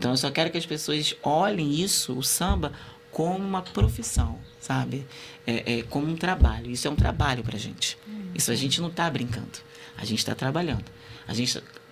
Então eu só quero que as pessoas olhem isso, o samba, como uma profissão, sabe? Como um trabalho. Isso é um trabalho pra gente. Isso a gente não tá brincando. A gente tá trabalhando.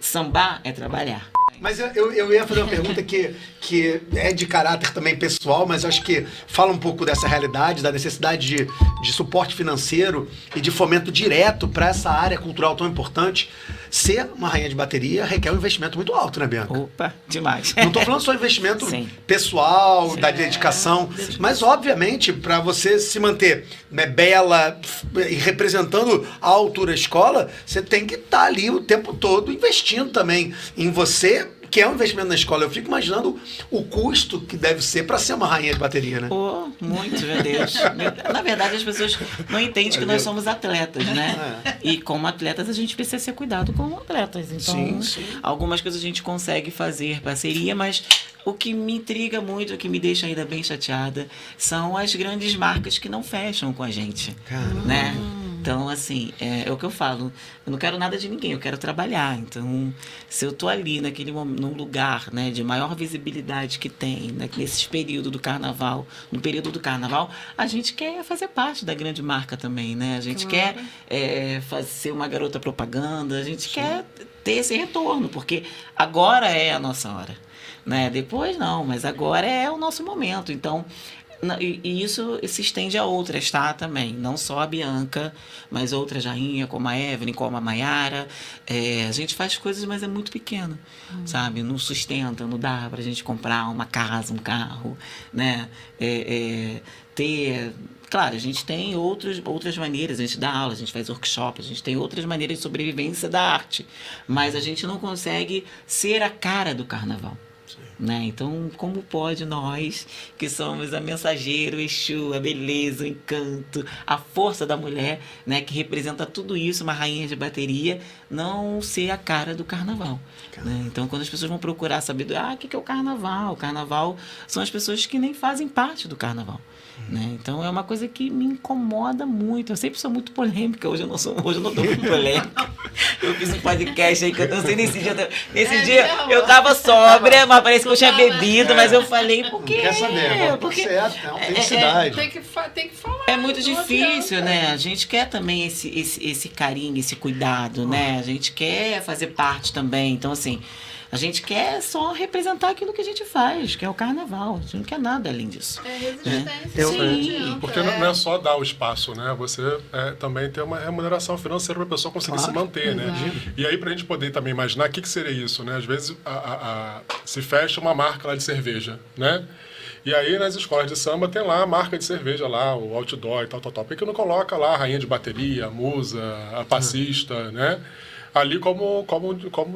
Sambar é trabalhar. Mas eu ia fazer uma pergunta que é de caráter também pessoal, mas eu acho que fala um pouco dessa realidade, da necessidade de suporte financeiro e de fomento direto para essa área cultural tão importante. Ser uma rainha de bateria requer um investimento muito alto, né, Bianca? Opa, demais. Não estou falando só investimento Sim. pessoal, da dedicação, mas obviamente para você se manter, né, bela e representando a altura escola, você tem que estar ali o tempo todo investindo também em você, que é um investimento na escola. Eu fico imaginando o custo que deve ser para ser uma rainha de bateria, né? Muito, meu Deus. Na verdade, as pessoas não entendem que nós somos atletas, né? E como atletas, a gente precisa ser cuidado como atletas. Então, sim. Algumas coisas a gente consegue fazer parceria, mas o que me intriga muito, o que me deixa ainda bem chateada, são as grandes marcas que não fecham com a gente. Caramba. Né? Então, assim, é o que eu falo. Eu não quero nada de ninguém, eu quero trabalhar. Então, se eu tô ali num lugar, né, de maior visibilidade que tem, né, nesse período do carnaval, no período do carnaval, a gente quer fazer parte da grande marca também, né? A gente quer ser uma garota propaganda, a gente quer ter esse retorno, porque agora é a nossa hora. Né? Depois não, mas agora é o nosso momento. Então, e isso se estende a outras, tá? Também. Não só a Bianca, mas outras rainhas, como a Evelyn, como a Maiara. A gente faz coisas, mas é muito pequeno, sabe? Não sustenta, não dá pra gente comprar uma casa, um carro, né? Claro, a gente tem outras maneiras, a gente dá aula, a gente faz workshop, a gente tem outras maneiras de sobrevivência da arte, mas a gente não consegue ser a cara do carnaval. Né? Então, como pode nós, que somos a mensageiro, o Exu, a beleza, o encanto, a força da mulher, né, que representa tudo isso, uma rainha de bateria, não ser a cara do carnaval? Né? Então, quando as pessoas vão procurar saber o que é o carnaval? O carnaval são as pessoas que nem fazem parte do carnaval. Né? Então, é uma coisa que me incomoda muito. Eu sempre sou muito polêmica. Hoje eu não estou muito polêmica. Eu fiz um podcast aí que eu dancei nesse dia. Eu estava sóbria, mas parece que eu tinha bebido, mas eu falei, por quê? Não quer saber, porque certo, é uma felicidade. Tem que falar. É muito difícil, né? A gente quer também esse carinho, esse cuidado, né? A gente quer fazer parte também. Então, assim, a gente quer só representar aquilo que a gente faz, que é o carnaval. A gente não quer nada além disso. É resistência. Sim. Porque não é só dar o espaço, né? Você também tem uma remuneração financeira para a pessoa conseguir se manter, né? E aí, para a gente poder também imaginar, o que seria isso, né? Às vezes, se fecha uma marca lá de cerveja, né? E aí, nas escolas de samba, tem lá a marca de cerveja lá, o outdoor e tal. Por que não coloca lá a rainha de bateria, a musa, a passista, né? Ali como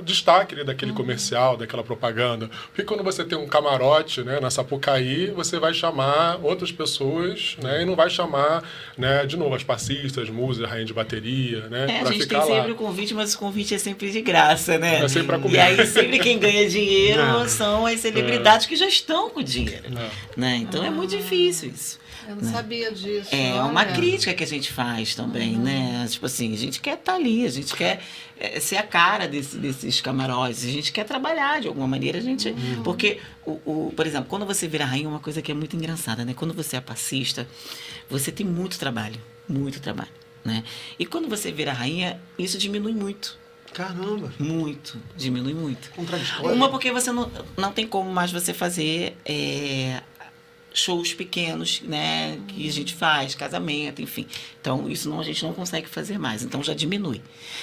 destaque, né, daquele comercial, daquela propaganda. Porque quando você tem um camarote, né, na Sapucaí, você vai chamar outras pessoas, né, e não vai chamar, né, de novo, as passistas, musas, rainha de bateria, né, a gente tem sempre o convite, mas o convite é sempre de graça, né? É sempre pra comer. E aí sempre quem ganha dinheiro são as celebridades que já estão com dinheiro. Né? Então é muito difícil isso. Eu não sabia disso. É uma crítica que a gente faz também, né? Tipo assim, a gente quer estar ali, a gente quer ser a cara desses camarotes, a gente quer trabalhar de alguma maneira, a gente... Porque, por exemplo, quando você vira rainha, uma coisa que é muito engraçada, né? Quando você é passista, você tem muito trabalho, né? E quando você vira rainha, isso diminui muito. Caramba. Muito, diminui muito. Contraditório. Uma, porque você não tem como mais você fazer... shows pequenos, né, que a gente faz, casamento, enfim. Então, isso a gente não consegue fazer mais. Então, já diminui.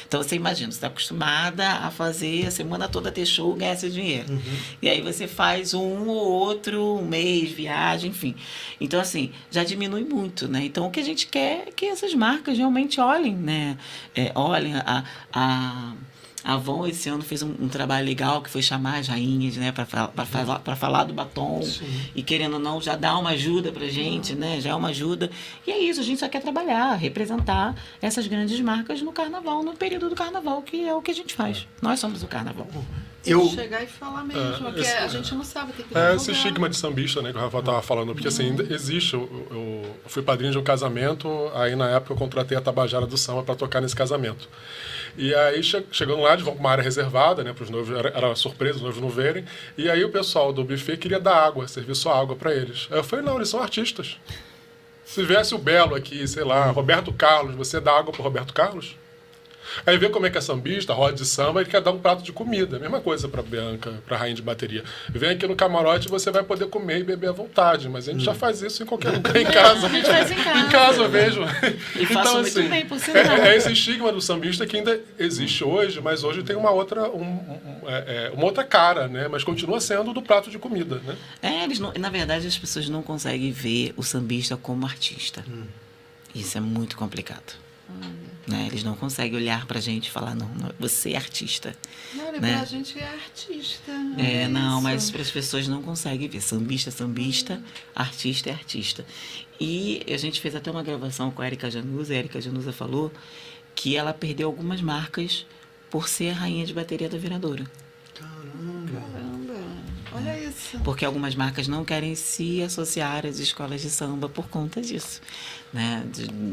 Então, você imagina, você está acostumada a fazer a semana toda ter show, ganhar seu dinheiro. E aí você faz um ou outro, um mês, viagem, enfim. Então, assim, já diminui muito, né? Então, o que a gente quer é que essas marcas realmente olhem, né? Olhem a Avon esse ano fez um trabalho legal que foi chamar as rainhas, né, para falar do batom. Sim. E querendo ou não, já dá uma ajuda pra gente, né? Já é uma ajuda. E é isso, a gente só quer trabalhar, representar essas grandes marcas no carnaval, no período do carnaval, que é o que a gente faz. Nós somos o carnaval. Chegar e falar mesmo, porque a gente não sabe, tem que esse estigma de sambista, né, que o Rafael estava falando, porque assim, ainda existe. Eu fui padrinho de um casamento, aí na época eu contratei a Tabajara do Samba para tocar nesse casamento. E aí, chegando lá, eles vão para uma área reservada, né, para os noivos, era surpresa, os noivos não verem, e aí o pessoal do buffet queria dar água, servir só água para eles. Aí eu falei, não, eles são artistas. Se viesse o Belo aqui, sei lá, Roberto Carlos, você dá água para Roberto Carlos? Aí vê como é que é sambista, roda de samba, ele quer dar um prato de comida. Mesma coisa para Bianca, para rainha de bateria. Vem aqui no camarote, você vai poder comer e beber à vontade. Mas a gente já faz isso em qualquer lugar, em casa. A gente faz em casa. Em casa eu vejo. E faço muito assim, bem, por sinal. É esse estigma do sambista que ainda existe hoje, mas hoje tem uma outra, uma outra cara, né? Mas continua sendo do prato de comida, né? Eles não, na verdade, as pessoas não conseguem ver o sambista como artista. Isso é muito complicado. Né? Eles não conseguem olhar pra gente e falar, não, você é artista. Não, né? Pra gente é artista. Não, isso. mas para as pessoas não conseguem ver. Sambista é sambista, artista é artista. E a gente fez até uma gravação com a Érica Januza. A Érica Januza falou que ela perdeu algumas marcas por ser a rainha de bateria da Viradouro. Caramba, olha isso. Porque algumas marcas não querem se associar às escolas de samba por conta disso, né?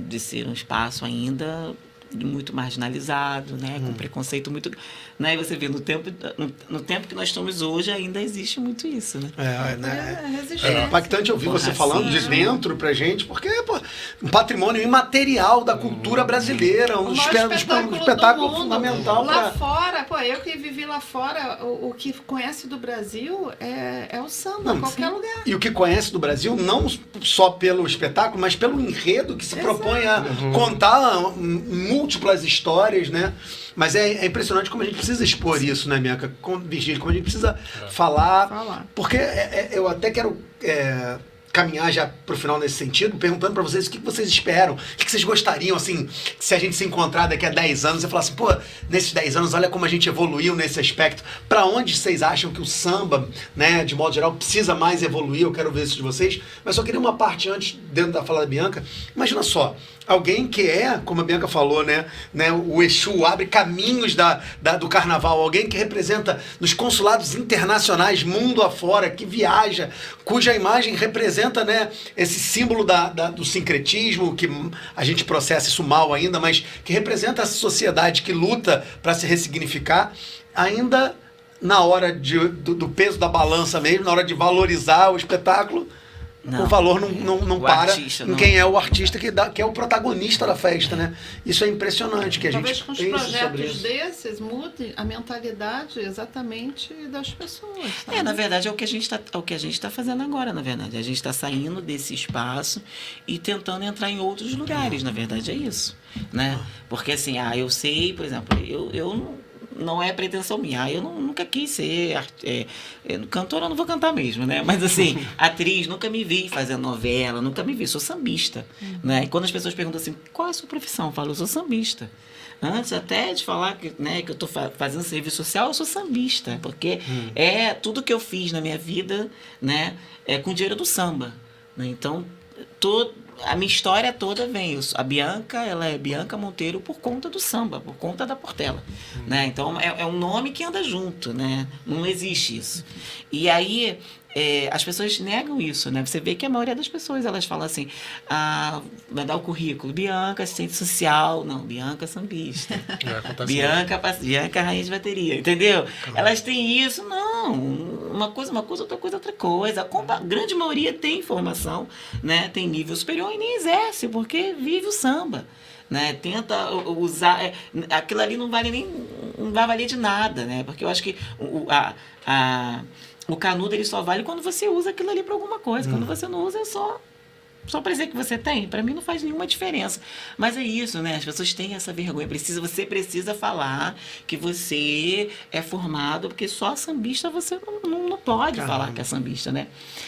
De ser um espaço ainda muito marginalizado, né? Com preconceito muito... Né? E você vê, no tempo que nós estamos hoje, ainda existe muito isso, né? Resistência. É impactante ouvir você falando de dentro pra gente, porque pô, um patrimônio imaterial da cultura brasileira, um espetáculo fundamental. Lá fora, pô, eu que vivi lá fora, o que conhece do Brasil é o samba, em qualquer lugar. E o que conhece do Brasil, não só pelo espetáculo, mas pelo enredo que se propõe a contar múltiplas histórias, né? Mas é impressionante como a gente precisa expor isso, né, Bianca? Virgílio, como a gente precisa falar. Porque eu até quero caminhar já pro final nesse sentido, perguntando para vocês o que vocês esperam, o que vocês gostariam, assim, se a gente se encontrar daqui a 10 anos e falar assim, pô, nesses 10 anos, olha como a gente evoluiu nesse aspecto. Para onde vocês acham que o samba, né, de modo geral, precisa mais evoluir? Eu quero ver isso de vocês. Mas só queria uma parte antes, dentro da fala da Bianca. Imagina só, alguém que como a Bianca falou, né, o Exu abre caminhos do carnaval, alguém que representa nos consulados internacionais, mundo afora, que viaja, cuja imagem representa, né, esse símbolo do sincretismo, que a gente processa isso mal ainda, mas que representa essa sociedade que luta para se ressignificar, ainda na hora do peso da balança mesmo, na hora de valorizar o espetáculo, o valor não para em quem é o artista que é o protagonista da festa, né? Isso é impressionante que a Talvez gente com os pense sobre projetos isso. desses mude a mentalidade exatamente das pessoas. Sabe? Na verdade, é o que a gente está fazendo agora, na verdade. A gente está saindo desse espaço e tentando entrar em outros lugares, na verdade, é isso, né? Porque assim, eu sei, por exemplo, eu não é pretensão minha. Eu nunca quis ser cantora, eu não vou cantar mesmo, né? Mas assim, atriz, nunca me vi fazendo novela, nunca me vi, sou sambista, né? E quando as pessoas perguntam assim, qual é a sua profissão? Eu falo, eu sou sambista. Antes até de falar que eu estou fazendo serviço social, eu sou sambista, porque tudo que eu fiz na minha vida, né, é com dinheiro do samba, né? Então, a minha história toda vem. A Bianca, ela é Bianca Monteiro por conta do samba, por conta da Portela. Né? Então, é um nome que anda junto, né? Não existe isso. E aí, as pessoas negam isso, né? Você vê que a maioria das pessoas, elas falam assim, vai dar o currículo, Bianca, assistente social, não, Bianca sambista. Bianca rainha de bateria, entendeu? Elas têm isso, não, uma coisa, outra coisa. A grande maioria tem formação, né? Tem nível superior e nem exerce, porque vive o samba. Né? Tenta usar... aquilo ali não vai valer de nada, né? Porque eu acho que o canudo ele só vale quando você usa aquilo ali para alguma coisa. Quando você não usa, é só para dizer que você tem. Para mim não faz nenhuma diferença. Mas é isso, né? As pessoas têm essa vergonha. Você precisa falar que você é formado, porque só sambista você não pode falar que é sambista, né?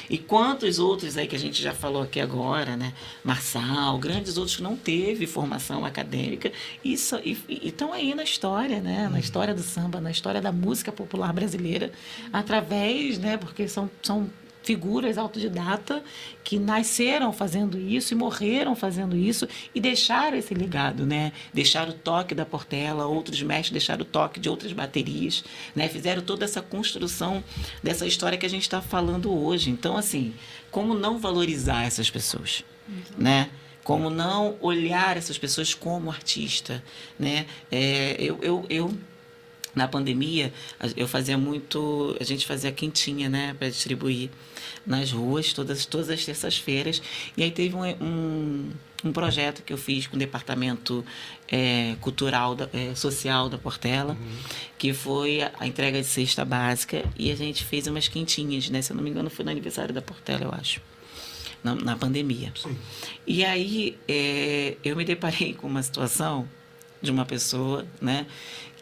E quantos outros aí que a gente já falou aqui agora, né? Marçal, grandes outros que não teve formação acadêmica e estão aí na história, né? Na história do samba, na história da música popular brasileira, através, né? Porque são figuras autodidata que nasceram fazendo isso e morreram fazendo isso e deixaram esse legado, né? Deixaram o toque da Portela, outros mestres deixaram o toque de outras baterias, né? Fizeram toda essa construção dessa história que a gente está falando hoje. Então, assim, como não valorizar essas pessoas, né? Como não olhar essas pessoas como artista, né? Eu na pandemia, eu fazia muito... A gente fazia quentinha, né? Para distribuir nas ruas, todas as terças-feiras. E aí teve um projeto que eu fiz com o Departamento Cultural, Social da Portela, que foi a entrega de cesta básica. E a gente fez umas quentinhas, né? Se eu não me engano, foi no aniversário da Portela, eu acho. Na pandemia. Sim. E aí, eu me deparei com uma situação de uma pessoa, né?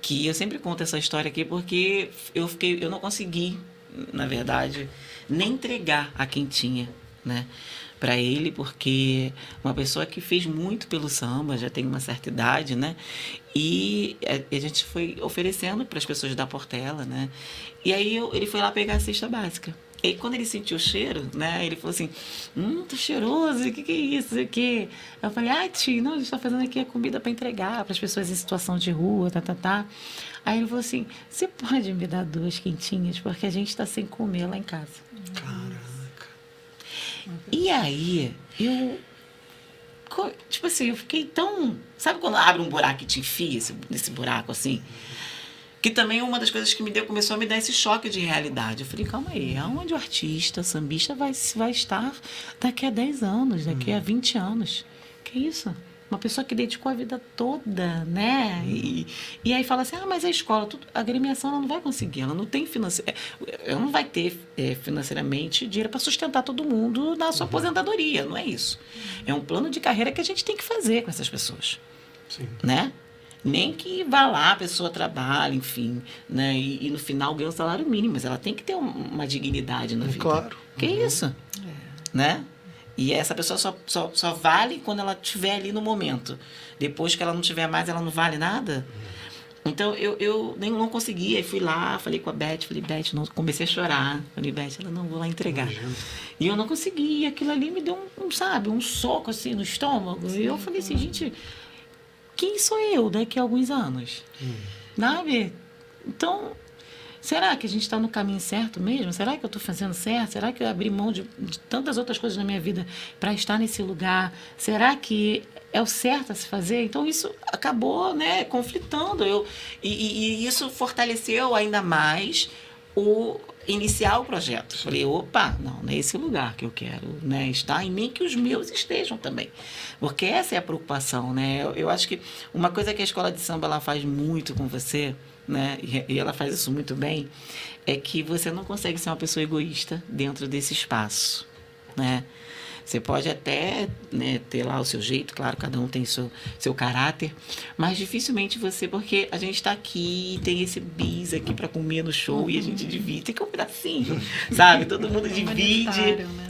Que eu sempre conto essa história aqui porque eu não consegui, na verdade, nem entregar a quentinha, né, para ele, porque uma pessoa que fez muito pelo samba, já tem uma certa idade, né, e a gente foi oferecendo para as pessoas da Portela, né, e aí ele foi lá pegar a cesta básica. E quando ele sentiu o cheiro, né, ele falou assim, tá cheiroso, o que é isso? Eu falei, tio, não, a gente está fazendo aqui a comida para entregar para as pessoas em situação de rua, tá. Aí ele falou assim, você pode me dar 2 quentinhas, porque a gente está sem comer lá em casa. Caraca. E aí, eu fiquei tão... Sabe quando abre um buraco e te enfia nesse buraco, assim? Que também uma das coisas que começou a me dar esse choque de realidade. Eu falei, calma aí, aonde o artista, sambista vai estar daqui a 10 anos, daqui a 20 anos? Que isso? Uma pessoa que dedicou a vida toda, né? E aí fala assim, mas a escola, a agremiação ela não vai conseguir, ela não tem ela não vai ter financeiramente dinheiro para sustentar todo mundo na sua aposentadoria, não é isso. É um plano de carreira que a gente tem que fazer com essas pessoas. Sim. Né? Nem que vá lá, a pessoa trabalhe, enfim, né? E no final ganha um salário mínimo, mas ela tem que ter uma dignidade na vida. Claro. Que isso? Né? E essa pessoa só vale quando ela estiver ali no momento. Depois que ela não tiver mais, ela não vale nada. Então, eu nem não conseguia. Aí fui lá, falei com a Beth, não, comecei a chorar. Falei, Beth, ela não vou lá entregar. E eu não consegui. Aquilo ali me deu um soco assim no estômago. Sim, e eu falei assim, gente... Quem sou eu daqui a alguns anos? Sabe? Então, será que a gente está no caminho certo mesmo? Será que eu estou fazendo certo? Será que eu abri mão de tantas outras coisas na minha vida para estar nesse lugar? Será que é o certo a se fazer? Então, isso acabou, né, conflitando. E isso fortaleceu ainda mais iniciar o projeto. Falei, não é esse lugar que eu quero, né, estar em mim, que os meus estejam também. Porque essa é a preocupação, né? Eu acho que uma coisa que a escola de samba ela faz muito com você, né, e ela faz isso muito bem, é que você não consegue ser uma pessoa egoísta dentro desse espaço, né? Você pode até, né, ter lá o seu jeito, claro, cada um tem seu caráter, mas dificilmente porque a gente está aqui, tem esse bis aqui para comer no show e a gente divide, tem que um pedacinho, sabe? Todo mundo divide.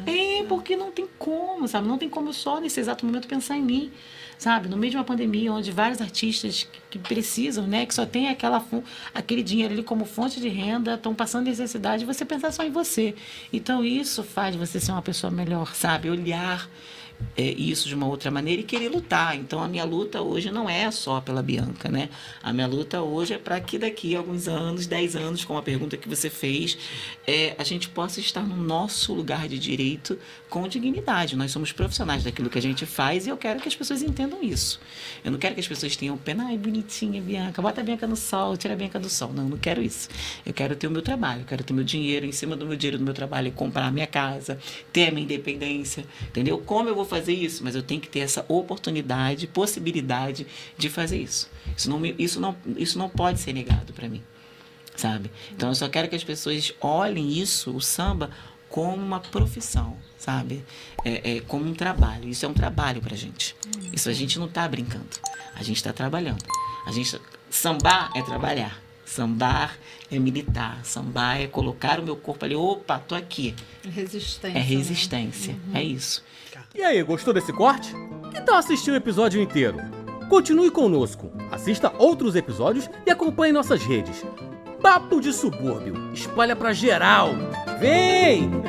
Né? Porque não tem como, sabe? Não tem como eu só nesse exato momento pensar em mim, sabe? No meio de uma pandemia, onde vários artistas que precisam, né, que só tem aquele dinheiro ali como fonte de renda, estão passando necessidade, você pensar só em você. Então, isso faz você ser uma pessoa melhor, sabe? Olhar isso de uma outra maneira e querer lutar. Então, a minha luta hoje não é só pela Bianca, né? A minha luta hoje é para que daqui a alguns anos, 10 anos, como a pergunta que você fez, a gente possa estar no nosso lugar de direito com dignidade. Nós somos profissionais daquilo que a gente faz e eu quero que as pessoas entendam isso. Eu não quero que as pessoas tenham pena, bonitinha, Bianca, bota a Bianca no sol, tira a Bianca do sol. Não quero isso. Eu quero ter o meu trabalho, eu quero ter meu dinheiro, em cima do meu dinheiro do meu trabalho, comprar a minha casa, ter a minha independência, entendeu? Como eu vou fazer isso? Mas eu tenho que ter essa oportunidade, possibilidade de fazer isso. Isso não pode ser negado para mim, sabe? Então, eu só quero que as pessoas olhem isso, o samba, como uma profissão, sabe? Como um trabalho. Isso é um trabalho pra gente. Isso a gente não tá brincando. A gente tá trabalhando. Sambar é trabalhar. Sambar é militar. Sambar é colocar o meu corpo ali. Opa, tô aqui. Resistência. É resistência. Né? É isso. E aí, gostou desse corte? Que tal assistir o episódio inteiro? Continue conosco. Assista outros episódios e acompanhe nossas redes. Papo de Subúrbio. Espalha pra geral. Vem!